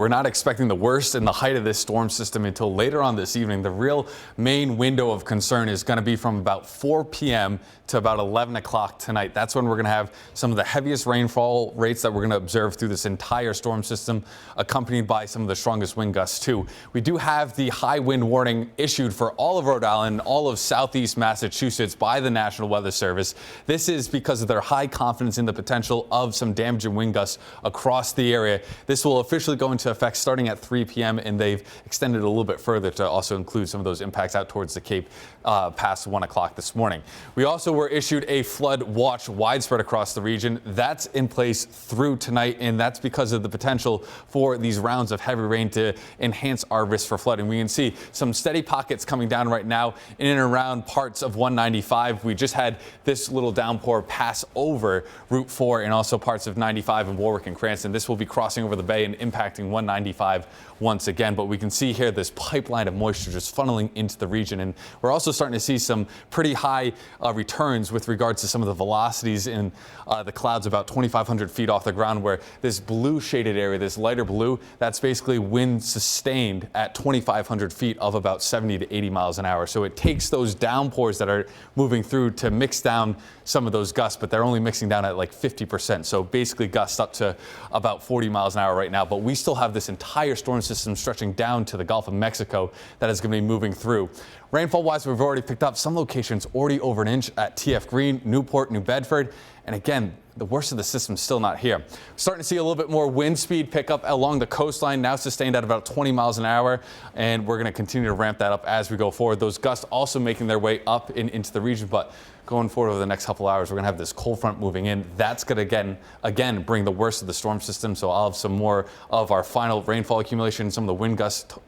We're not expecting the worst and the height of this storm system until later on this evening. The real main window of concern is going to be from about 4 p.m. to about 11 o'clock tonight. That's when we're going to have some of the heaviest rainfall rates that we're going to observe through this entire storm system, accompanied by some of the strongest wind gusts too. We do have the high wind warning issued for all of Rhode Island, all of southeast Massachusetts by the National Weather Service. This is because of their high confidence in the potential of some damaging wind gusts across the area. This will officially go into effect starting at 3 p.m. and they've extended it a little bit further to also include some of those impacts out towards the Cape past 1 o'clock this morning. We also were issued a flood watch widespread across the region. That's in place through tonight, and that's because of the potential for these rounds of heavy rain to enhance our risk for flooding. We can see some steady pockets coming down right now in and around parts of 195. We just had this little downpour pass over Route 4 and also parts of 95 in Warwick and Cranston. This will be crossing over the bay and impacting 195 once again, but we can see here this pipeline of moisture just funneling into the region, and we're also starting to see some pretty high returns with regards to some of the velocities in the clouds about 2,500 feet off the ground, where this blue shaded area, this lighter blue, that's basically wind sustained at 2,500 feet of about 70 to 80 miles an hour. So it takes those downpours that are moving through to mix down some of those gusts, but they're only mixing down at like 50%. So basically gusts up to about 40 miles an hour right now, but we still have this entire storm system stretching down to the Gulf of Mexico that is going to be moving through. Rainfall wise, we've already picked up some locations already over an inch at TF Green, Newport, New Bedford. And again, the worst of the system is still not here. We're starting to see a little bit more wind speed pick up along the coastline, now sustained at about 20 miles an hour. And we're going to continue to ramp that up as we go forward. Those gusts also making their way up into the region. But going forward over the next couple hours, we're going to have this cold front moving in. That's going to again bring the worst of the storm system. So I'll have some more of our final rainfall accumulation, some of the wind gust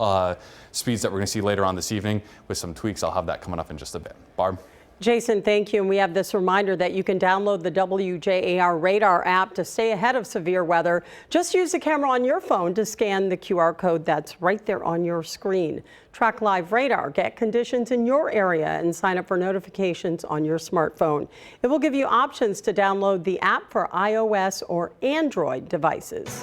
speeds that we're going to see later on this evening with some tweaks. I'll have that coming up in just a bit. Barb? Jason, thank you. And we have this reminder that you can download the WJAR radar app to stay ahead of severe weather. Just use the camera on your phone to scan the QR code that's right there on your screen. Track live radar, get conditions in your area, and sign up for notifications on your smartphone. It will give you options to download the app for iOS or Android devices.